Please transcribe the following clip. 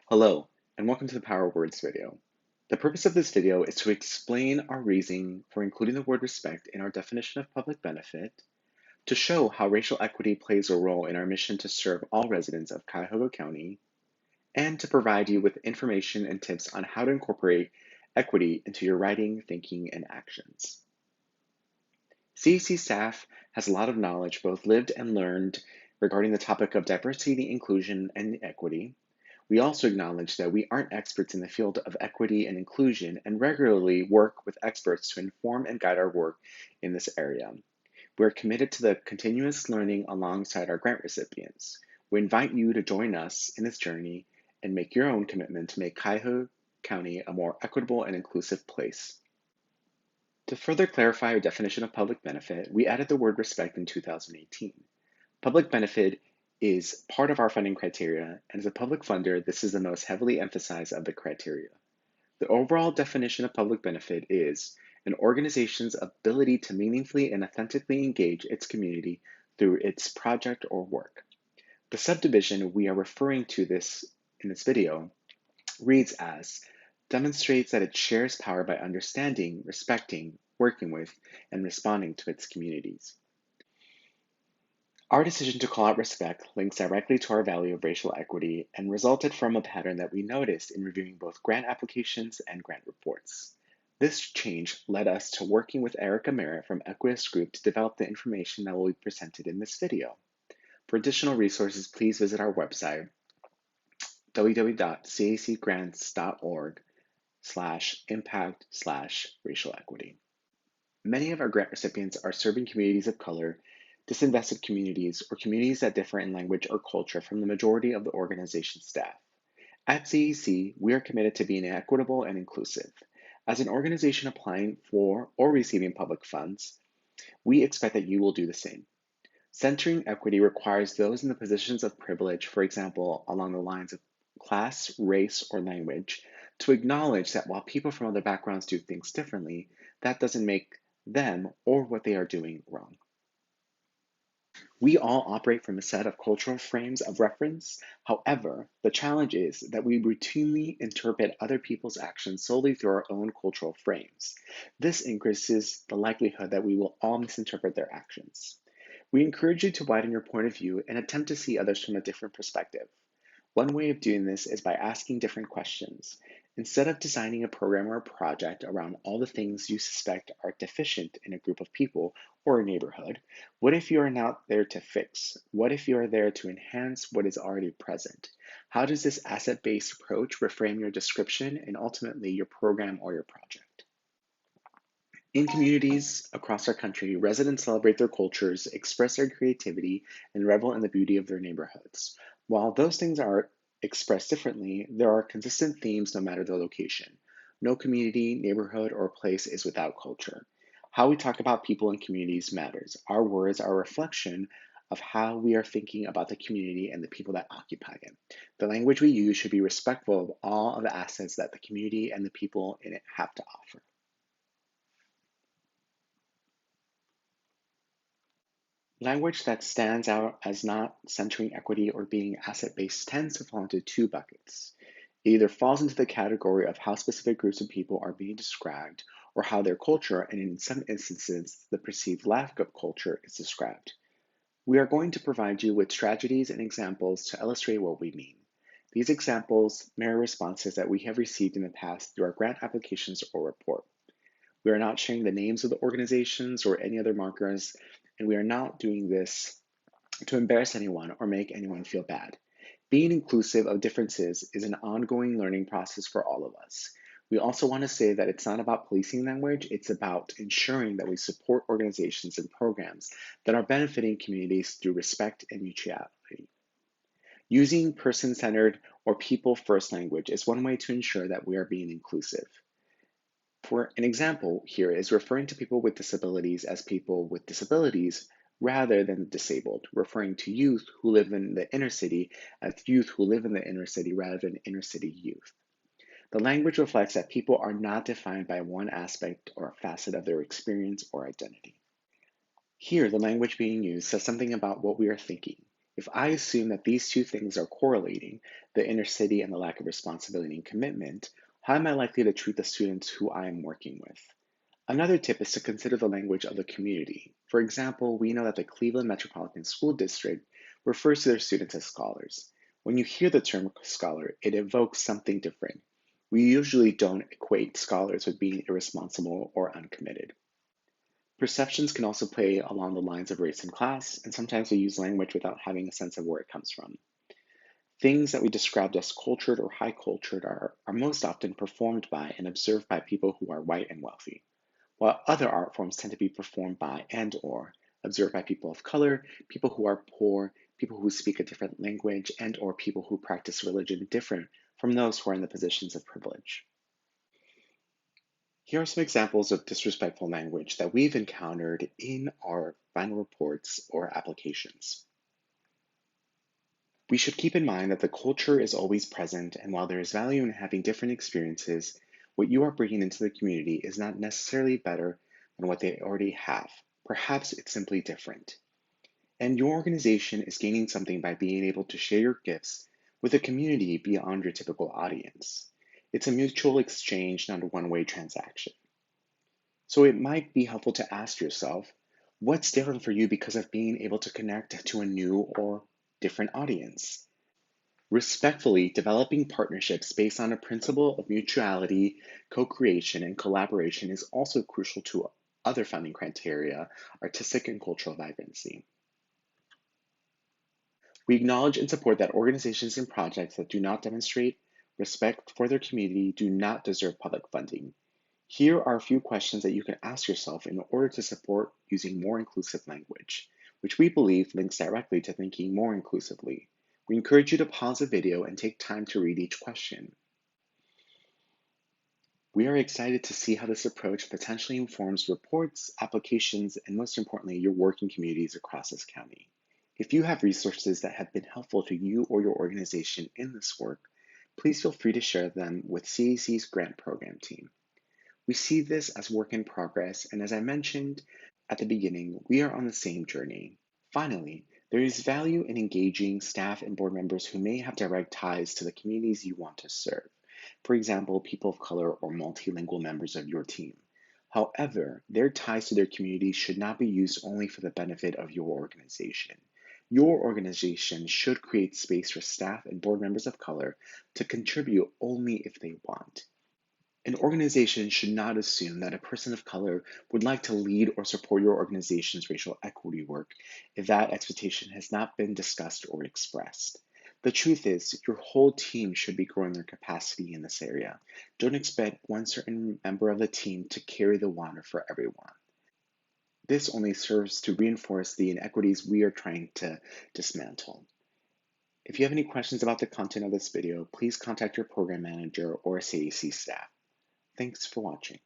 Hello, and welcome to the Power Words video. The purpose of this video is to explain our reasoning for including the word respect in our definition of public benefit, to show how racial equity plays a role in our mission to serve all residents of Cuyahoga County, and to provide you with information and tips on how to incorporate equity into your writing, thinking, and actions. CAC staff has a lot of knowledge, both lived and learned, regarding the topic of diversity, inclusion, and equity. We also acknowledge that we aren't experts in the field of equity and inclusion and regularly work with experts to inform and guide our work in this area. We're committed to the continuous learning alongside our grant recipients. We invite you to join us in this journey and make your own commitment to make Cuyahoga County a more equitable and inclusive place. To further clarify our definition of public benefit, we added the word respect in 2018. Public benefit is part of our funding criteria, and as a public funder, this is the most heavily emphasized of the criteria. The overall definition of public benefit is an organization's ability to meaningfully and authentically engage its community through its project or work. The subdivision we are referring to this in this video reads as demonstrates that it shares power by understanding, respecting, working with, and responding to its communities. Our decision to call out respect links directly to our value of racial equity and resulted from a pattern that we noticed in reviewing both grant applications and grant reports. This change led us to working with Erica Merritt from Equus Group to develop the information that will be presented in this video. For additional resources, please visit our website, www.cacgrants.org/impact/racial equity. Many of our grant recipients are serving communities of color, disinvested communities, or communities that differ in language or culture from the majority of the organization's staff. At CAC, we are committed to being equitable and inclusive. As an organization applying for or receiving public funds, we expect that you will do the same. Centering equity requires those in the positions of privilege, for example, along the lines of class, race, or language, to acknowledge that while people from other backgrounds do things differently, that doesn't make them or what they are doing wrong. We all operate from a set of cultural frames of reference. However, the challenge is that we routinely interpret other people's actions solely through our own cultural frames. This increases the likelihood that we will all misinterpret their actions. We encourage you to widen your point of view and attempt to see others from a different perspective. One way of doing this is by asking different questions. Instead of designing a program or a project around all the things you suspect are deficient in a group of people or a neighborhood, what if you are not there to fix? What if you are there to enhance what is already present? How does this asset-based approach reframe your description and ultimately your program or your project? In communities across our country, residents celebrate their cultures, express their creativity, and revel in the beauty of their neighborhoods. While those things are expressed differently, there are consistent themes no matter the location. No community, neighborhood, or place is without culture. How we talk about people and communities matters. Our words are a reflection of how we are thinking about the community and the people that occupy it. The language we use should be respectful of all of the assets that the community and the people in it have to offer. Language that stands out as not centering equity or being asset-based tends to fall into two buckets. It either falls into the category of how specific groups of people are being described or how their culture, and in some instances, the perceived lack of culture, is described. We are going to provide you with strategies and examples to illustrate what we mean. These examples mirror responses that we have received in the past through our grant applications or report. We are not sharing the names of the organizations or any other markers, and we are not doing this to embarrass anyone or make anyone feel bad. Being inclusive of differences is an ongoing learning process for all of us. We also want to say that it's not about policing language, it's about ensuring that we support organizations and programs that are benefiting communities through respect and mutuality. Using person-centered or people-first language is one way to ensure that we are being inclusive. For an example here is referring to people with disabilities as people with disabilities rather than disabled, referring to youth who live in the inner city as youth who live in the inner city rather than inner city youth. The language reflects that people are not defined by one aspect or facet of their experience or identity. Here, the language being used says something about what we are thinking. If I assume that these two things are correlating, the inner city and the lack of responsibility and commitment, how am I likely to treat the students who I am working with? Another tip is to consider the language of the community. For example, we know that the Cleveland Metropolitan School District refers to their students as scholars. When you hear the term scholar, it evokes something different. We usually don't equate scholars with being irresponsible or uncommitted. Perceptions can also play along the lines of race and class, and sometimes we use language without having a sense of where it comes from. Things that we described as cultured or high cultured are most often performed by and observed by people who are white and wealthy, while other art forms tend to be performed by and or observed by people of color, people who are poor, people who speak a different language, and or people who practice religion different from those who are in the positions of privilege. Here are some examples of disrespectful language that we've encountered in our final reports or applications. We should keep in mind that the culture is always present, and while there is value in having different experiences, what you are bringing into the community is not necessarily better than what they already have. Perhaps it's simply different. And your organization is gaining something by being able to share your gifts with a community beyond your typical audience. It's a mutual exchange, not a one-way transaction. So it might be helpful to ask yourself, what's different for you because of being able to connect to a new or different audience? Respectfully, developing partnerships based on a principle of mutuality, co creation, and collaboration is also crucial to other founding criteria, artistic and cultural vibrancy. We acknowledge and support that organizations and projects that do not demonstrate respect for their community do not deserve public funding. Here are a few questions that you can ask yourself in order to support using more inclusive language, which we believe links directly to thinking more inclusively. We encourage you to pause the video and take time to read each question. We are excited to see how this approach potentially informs reports, applications, and most importantly, your working communities across this county. If you have resources that have been helpful to you or your organization in this work, please feel free to share them with CAC's grant program team. We see this as work in progress, and as I mentioned at the beginning, we are on the same journey. Finally, there is value in engaging staff and board members who may have direct ties to the communities you want to serve. For example, people of color or multilingual members of your team. However, their ties to their communities should not be used only for the benefit of your organization. Your organization should create space for staff and board members of color to contribute only if they want. An organization should not assume that a person of color would like to lead or support your organization's racial equity work if that expectation has not been discussed or expressed. The truth is, your whole team should be growing their capacity in this area. Don't expect one certain member of the team to carry the water for everyone. This only serves to reinforce the inequities we are trying to dismantle. If you have any questions about the content of this video, please contact your program manager or CAC staff. Thanks for watching.